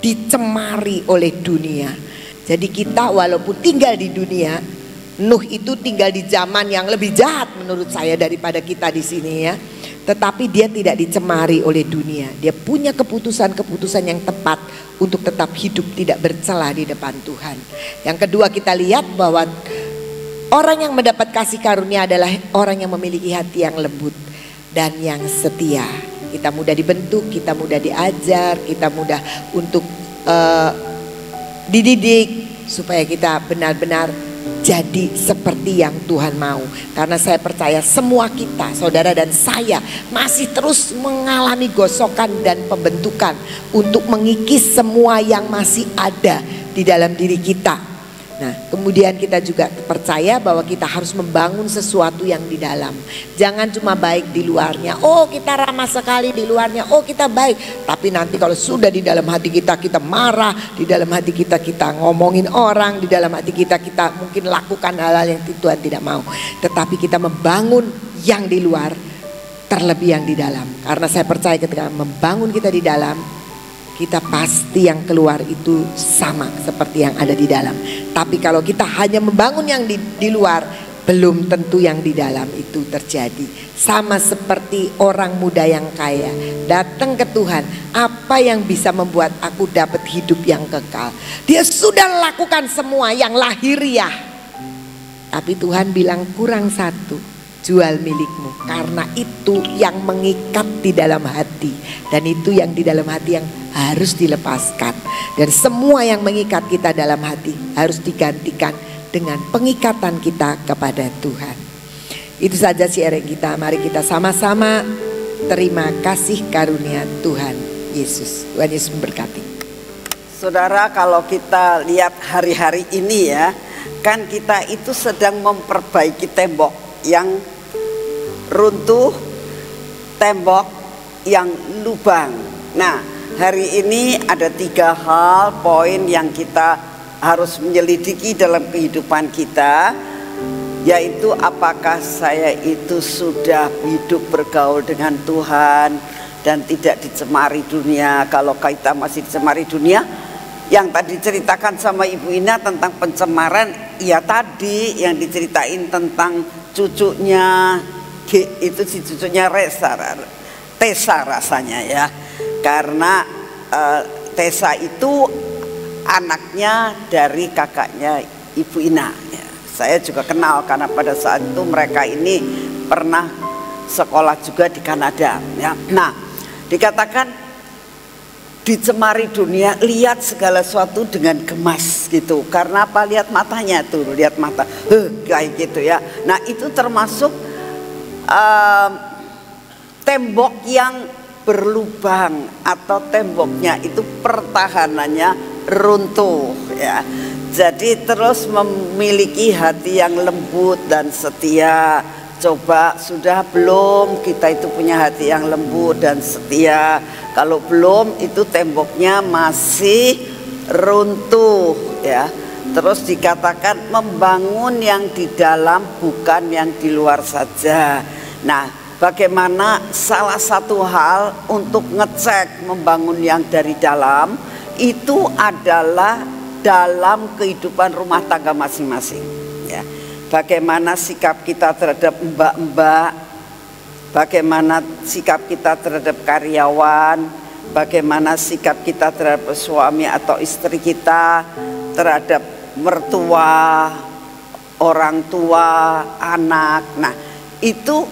dicemari oleh dunia. Jadi kita walaupun tinggal di dunia, Nuh itu tinggal di zaman yang lebih jahat menurut saya daripada kita di sini ya. Tetapi dia tidak dicemari oleh dunia. Dia punya keputusan-keputusan yang tepat untuk tetap hidup tidak bercela di depan Tuhan. Yang kedua kita lihat bahwa orang yang mendapat kasih karunia adalah orang yang memiliki hati yang lembut dan yang setia. Kita mudah dibentuk, kita mudah diajar, kita mudah untuk dididik supaya kita benar-benar jadi seperti yang Tuhan mau. Karena saya percaya semua kita, saudara dan saya, masih terus mengalami gosokan dan pembentukan untuk mengikis semua yang masih ada di dalam diri kita. Nah, kemudian kita juga percaya bahwa kita harus membangun sesuatu yang di dalam. Jangan cuma baik di luarnya. Oh, kita ramah sekali di luarnya. Oh, kita baik. Tapi nanti kalau sudah di dalam hati kita, kita marah. Di dalam hati kita, kita ngomongin orang. Di dalam hati kita, kita mungkin lakukan hal-hal yang Tuhan tidak mau. Tetapi kita membangun yang di luar terlebih yang di dalam. Karena saya percaya ketika membangun kita di dalam, kita pasti yang keluar itu sama seperti yang ada di dalam. Tapi kalau kita hanya membangun yang di luar, belum tentu yang di dalam itu terjadi. Sama seperti orang muda yang kaya datang ke Tuhan, apa yang bisa membuat aku dapat hidup yang kekal? Dia sudah lakukan semua yang lahiriah. Tapi Tuhan bilang kurang satu, jual milikmu. Karena itu yang mengikat di dalam hati. Dan itu yang di dalam hati yang harus dilepaskan. Dan semua yang mengikat kita dalam hati harus digantikan dengan pengikatan kita kepada Tuhan. Itu saja sharing kita. Mari kita sama-sama terima kasih karunia Tuhan Yesus. Tuhan Yesus memberkati. Saudara, kalau kita lihat hari-hari ini ya, kan kita itu sedang memperbaiki tembok yang runtuh, tembok yang lubang. Nah, hari ini ada 3 hal poin yang kita harus menyelidiki dalam kehidupan kita, yaitu apakah saya itu sudah hidup bergaul dengan Tuhan dan tidak dicemari dunia. Kalau kita masih dicemari dunia, yang tadi ceritakan sama Ibu Ina tentang pencemaran, ya tadi yang diceritain tentang cucunya, itu si cucunya Tessa rasanya ya. Karena Tessa itu anaknya dari kakaknya Ibu Ina ya. Saya juga kenal karena pada saat itu mereka ini pernah sekolah juga di Kanada ya. Nah, dikatakan dicemari dunia, lihat segala sesuatu dengan gemas gitu. Karena apa? Lihat matanya tuh, lihat mata kayak gitu ya. Nah, itu termasuk tembok yang berlubang atau temboknya itu pertahanannya runtuh ya. Jadi terus memiliki hati yang lembut dan setia. Coba sudah belum kita itu punya hati yang lembut dan setia? Kalau belum, itu temboknya masih runtuh ya. Terus dikatakan membangun yang di dalam bukan yang di luar saja. Nah, bagaimana salah satu hal untuk ngecek membangun yang dari dalam itu adalah dalam kehidupan rumah tangga masing-masing, ya. Bagaimana sikap kita terhadap mbak-mbak, bagaimana sikap kita terhadap karyawan, bagaimana sikap kita terhadap suami atau istri kita, terhadap mertua, orang tua, anak. Nah, itu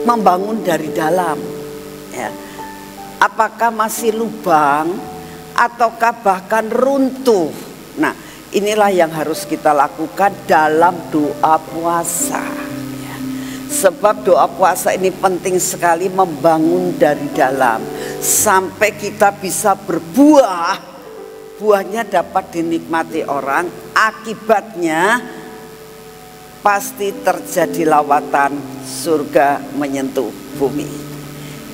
membangun dari dalam, ya. Apakah masih lubang ataukah bahkan runtuh? Nah, inilah yang harus kita lakukan dalam doa puasa, ya. Sebab doa puasa ini penting sekali membangun dari dalam sampai kita bisa berbuah. Buahnya dapat dinikmati orang, akibatnya pasti terjadi lawatan surga menyentuh bumi.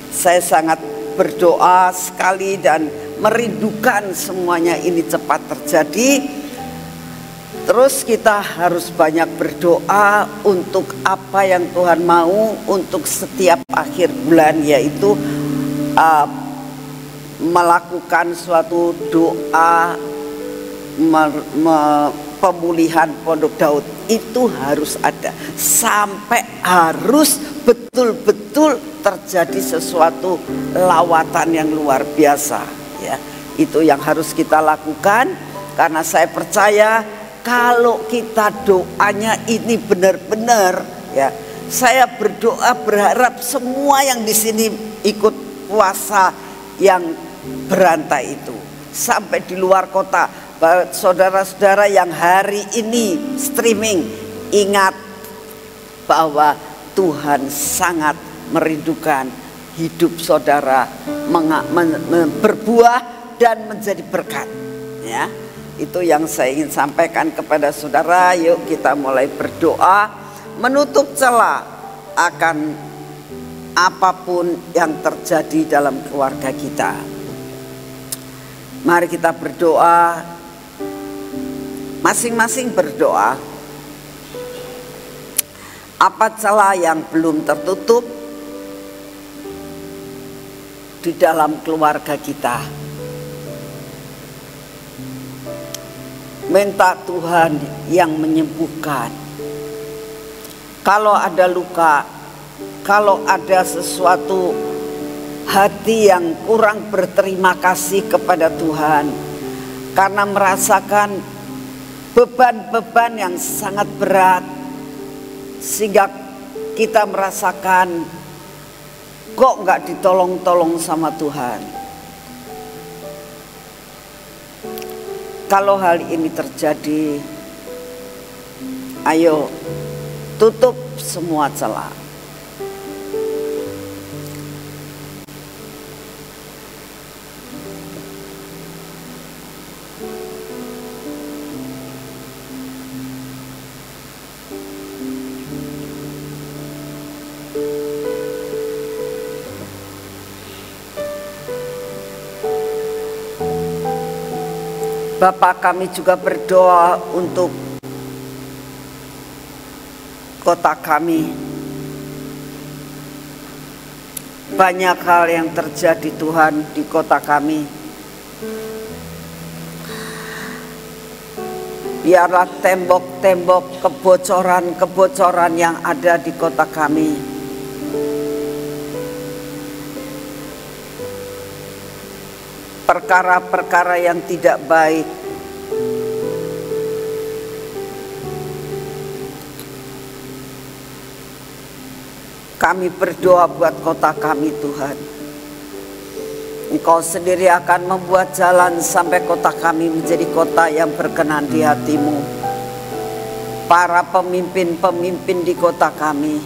Saya sangat berdoa sekali dan merindukan semuanya ini cepat terjadi. Terus kita harus banyak berdoa untuk apa yang Tuhan mau untuk setiap akhir bulan, yaitu melakukan suatu doa pemulihan Pondok Daud. Itu harus ada, sampai harus betul-betul terjadi sesuatu lawatan yang luar biasa, ya. Itu yang harus kita lakukan, karena saya percaya kalau kita doanya ini benar-benar, ya. Saya berdoa berharap semua yang di sini ikut puasa yang berantai itu, sampai di luar kota, saudara-saudara yang hari ini streaming, ingat bahwa Tuhan sangat merindukan hidup saudara berbuah dan menjadi berkat, ya. Itu yang saya ingin sampaikan kepada saudara. Yuk kita mulai berdoa, menutup celah akan apapun yang terjadi dalam keluarga kita. Mari kita berdoa, masing-masing berdoa. Apa celah yang belum tertutup di dalam keluarga kita? Minta Tuhan yang menyembuhkan. Kalau ada luka, kalau ada sesuatu hati yang kurang berterima kasih kepada Tuhan karena merasakan beban-beban yang sangat berat, sehingga kita merasakan kok nggak ditolong-tolong sama Tuhan. Kalau hal ini terjadi, ayo tutup semua celah. Bapak, kami juga berdoa untuk kota kami. Banyak hal yang terjadi Tuhan di kota kami. Biarlah tembok-tembok kebocoran-kebocoran yang ada di kota kami perkara-perkara yang tidak baik kami berdoa buat kota kami Tuhan. Engkau sendiri akan membuat jalan sampai kota kami menjadi kota yang berkenan di hati-Mu. Para pemimpin-pemimpin di kota kami,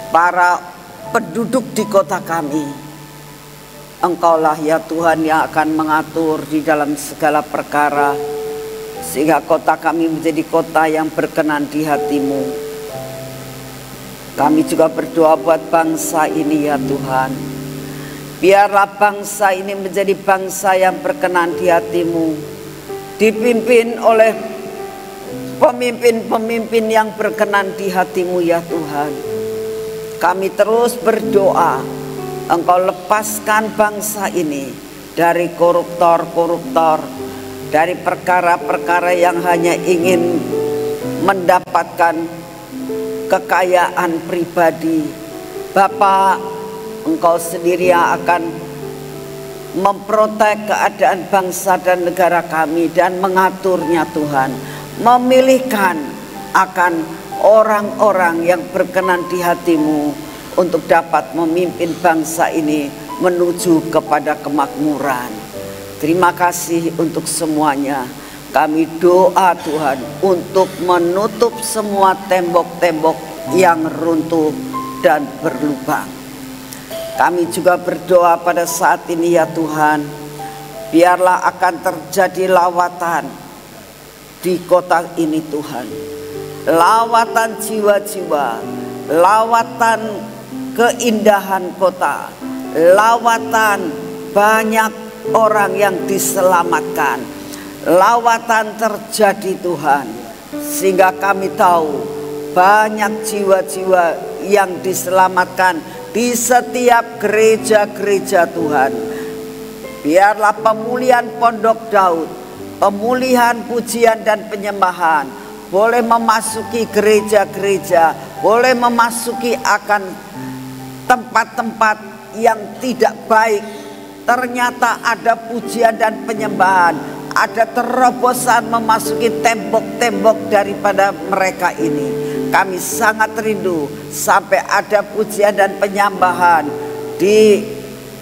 para penduduk di kota kami, Engkaulah ya Tuhan yang akan mengatur di dalam segala perkara, sehingga kota kami menjadi kota yang berkenan di hati-Mu. Kami juga berdoa buat bangsa ini ya Tuhan. Biarlah bangsa ini menjadi bangsa yang berkenan di hati-Mu. dipimpin oleh pemimpin-pemimpin yang berkenan di hati-Mu ya Tuhan. Kami terus berdoa Engkau lepaskan bangsa ini dari koruptor-koruptor, dari perkara-perkara yang hanya ingin mendapatkan kekayaan pribadi. Bapa, Engkau sendiri yang akan memprotek keadaan bangsa dan negara kami dan mengaturnya Tuhan, memilihkan akan orang-orang yang berkenan di hati-Mu untuk dapat memimpin bangsa ini menuju kepada kemakmuran. Terima kasih untuk semuanya. Kami doa Tuhan untuk menutup semua tembok-tembok yang runtuh dan berlubang. Kami juga berdoa pada saat ini ya Tuhan, biarlah akan terjadi lawatan di kota ini Tuhan. Lawatan jiwa-jiwa, lawatan keindahan kota, lawatan banyak orang yang diselamatkan, lawatan terjadi Tuhan, sehingga kami tahu banyak jiwa-jiwa yang diselamatkan di setiap gereja-gereja Tuhan. Biarlah pemulihan Pondok Daud, pemulihan pujian dan penyembahan boleh memasuki gereja-gereja, boleh memasuki akan tempat-tempat yang tidak baik. Ternyata ada pujian dan penyembahan, ada terobosan memasuki tembok-tembok daripada mereka ini. Kami sangat rindu sampai ada pujian dan penyembahan di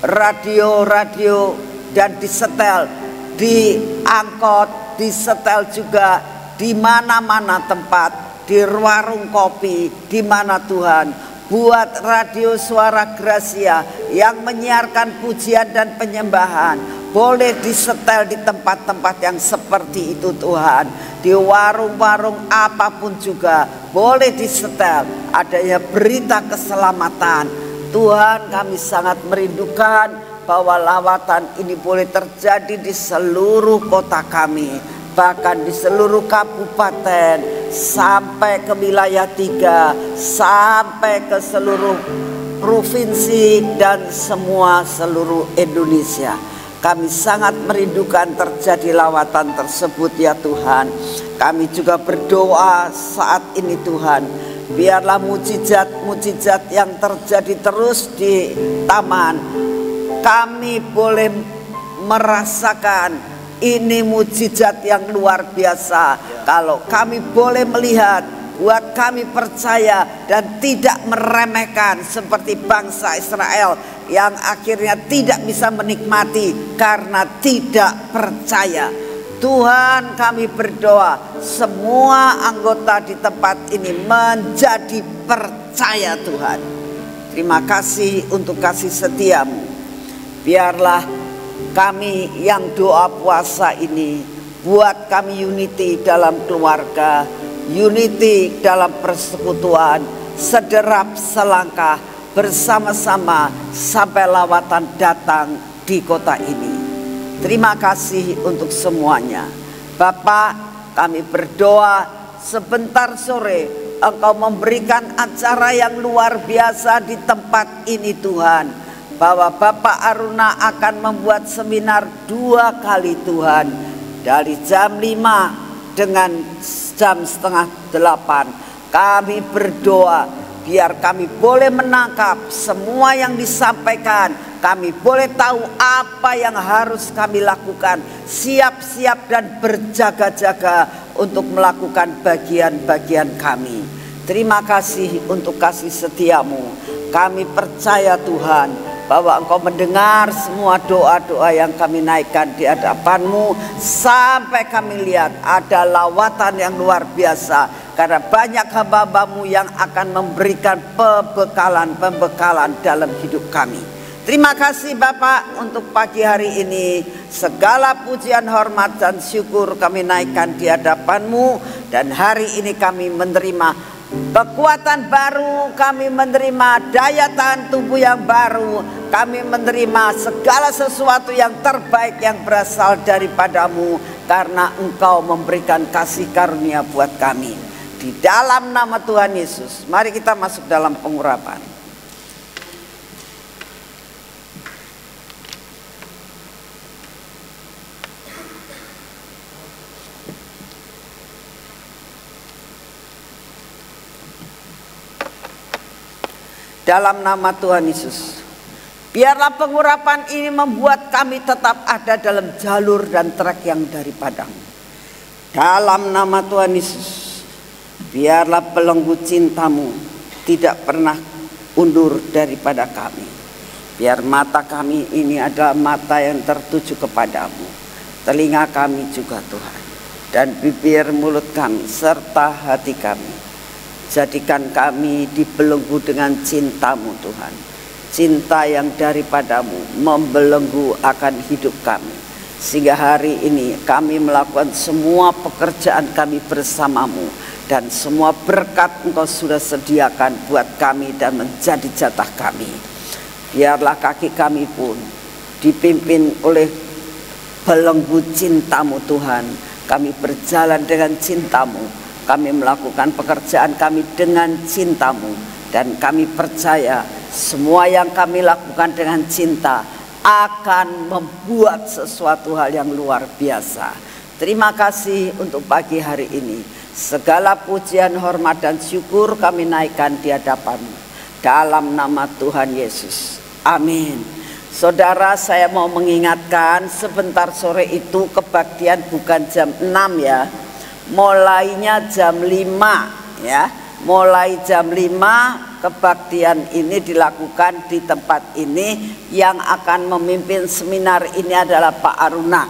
radio-radio dan disetel di angkot, disetel juga di mana-mana tempat, di warung kopi, di mana Tuhan. Buat radio Suara Gracia yang menyiarkan pujian dan penyembahan boleh disetel di tempat-tempat yang seperti itu Tuhan. Di warung-warung apapun juga boleh disetel adanya berita keselamatan. Tuhan, kami sangat merindukan bahwa lawatan ini boleh terjadi di seluruh kota kami, bahkan di seluruh kabupaten, sampai ke wilayah 3, sampai ke seluruh provinsi dan seluruh Indonesia. Kami sangat merindukan terjadi lawatan tersebut ya Tuhan. Kami juga berdoa saat ini Tuhan, biarlah mujizat-mujizat yang terjadi terus di taman, kami boleh merasakan ini mujizat yang luar biasa. Kalau kami boleh melihat, buat kami percaya dan tidak meremehkan seperti bangsa Israel yang akhirnya tidak bisa menikmati karena tidak percaya. Tuhan, kami berdoa semua anggota di tempat ini menjadi percaya Tuhan. Terima kasih untuk kasih setiamu. Biarlah kami yang doa puasa ini buat kami unity dalam keluarga, unity dalam persekutuan, sederap selangkah bersama-sama sampai lawatan datang di kota ini. Terima kasih untuk semuanya. Bapak, kami berdoa sebentar sore Engkau memberikan acara yang luar biasa di tempat ini Tuhan, bahwa Bapak Aruna akan membuat seminar 2 kali Tuhan, dari jam 5 dengan jam setengah 8. Kami berdoa biar kami boleh menangkap semua yang disampaikan, kami boleh tahu apa yang harus kami lakukan, siap-siap dan berjaga-jaga untuk melakukan bagian-bagian kami. Terima kasih untuk kasih setiamu. Kami percaya Tuhan bahwa Engkau mendengar semua doa-doa yang kami naikkan di hadapan-Mu, sampai kami lihat ada lawatan yang luar biasa, karena banyak hamba-Mu yang akan memberikan pembekalan dalam hidup kami. Terima kasih Bapak untuk pagi hari ini. Segala pujian, hormat dan syukur kami naikkan di hadapan-Mu, dan hari ini kami menerima kekuatan baru, kami menerima daya tahan tubuh yang baru, kami menerima segala sesuatu yang terbaik yang berasal daripada-Mu, karena Engkau memberikan kasih karunia buat kami. Di dalam nama Tuhan Yesus, mari kita masuk dalam pengurapan. Dalam nama Tuhan Yesus, biarlah pengurapan ini membuat kami tetap ada dalam jalur dan trek yang daripadamu. Dalam nama Tuhan Yesus, biarlah belenggu cintamu tidak pernah undur daripada kami. Biar mata kami ini adalah mata yang tertuju kepadamu, telinga kami juga Tuhan, dan bibir mulut kami serta hati kami. Jadikan kami dibelenggu dengan cintamu Tuhan. Cinta yang daripadamu membelenggu akan hidup kami, sehingga hari ini kami melakukan semua pekerjaan kami bersamamu, dan semua berkat Engkau sudah sediakan buat kami dan menjadi jatah kami. Biarlah kaki kami pun dipimpin oleh belenggu cintamu Tuhan. Kami berjalan dengan cintamu, kami melakukan pekerjaan kami dengan cintamu, dan kami percaya semua yang kami lakukan dengan cinta akan membuat sesuatu hal yang luar biasa. Terima kasih untuk pagi hari ini. Segala pujian, hormat, dan syukur kami naikkan di hadapan-Mu. Dalam nama Tuhan Yesus. Amin. Saudara, saya mau mengingatkan sebentar sore itu kebaktian bukan jam 6 ya. Mulainya jam 5 ya. Mulai jam 5 kebaktian ini dilakukan di tempat ini. Yang akan memimpin seminar ini adalah Pak Aruna.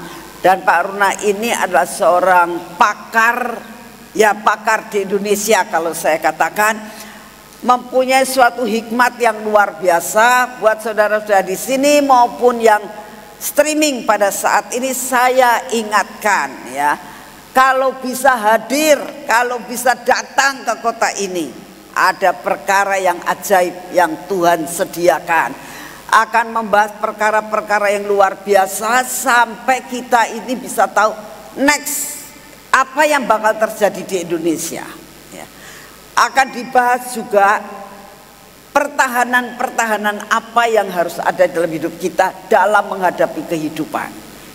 Dan Pak Aruna ini adalah seorang pakar, ya pakar di Indonesia kalau saya katakan, mempunyai suatu hikmat yang luar biasa buat saudara-saudara di sini maupun yang streaming pada saat ini. Saya ingatkan ya, kalau bisa hadir, kalau bisa datang ke kota ini, ada perkara yang ajaib yang Tuhan sediakan. Akan membahas perkara-perkara yang luar biasa sampai kita ini bisa tahu next apa yang bakal terjadi di Indonesia ya. Akan dibahas juga pertahanan-pertahanan apa yang harus ada dalam hidup kita dalam menghadapi kehidupan.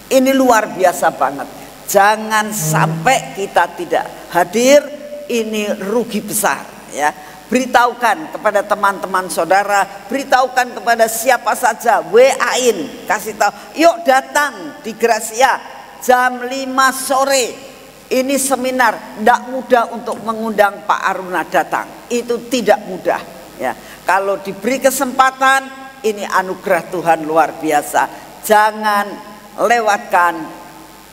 Ini luar biasa banget. Jangan sampai kita tidak hadir, ini rugi besar ya. Beritahukan kepada teman-teman saudara, beritahukan kepada siapa saja, WA-in, kasih tahu, yuk datang di Gracia jam 5 sore. Ini seminar, tidak mudah untuk mengundang Pak Aruna datang. Itu tidak mudah ya. Kalau diberi kesempatan, ini anugerah Tuhan luar biasa. Jangan lewatkan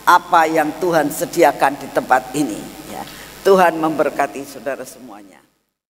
apa yang Tuhan sediakan di tempat ini ya. Tuhan memberkati saudara semuanya.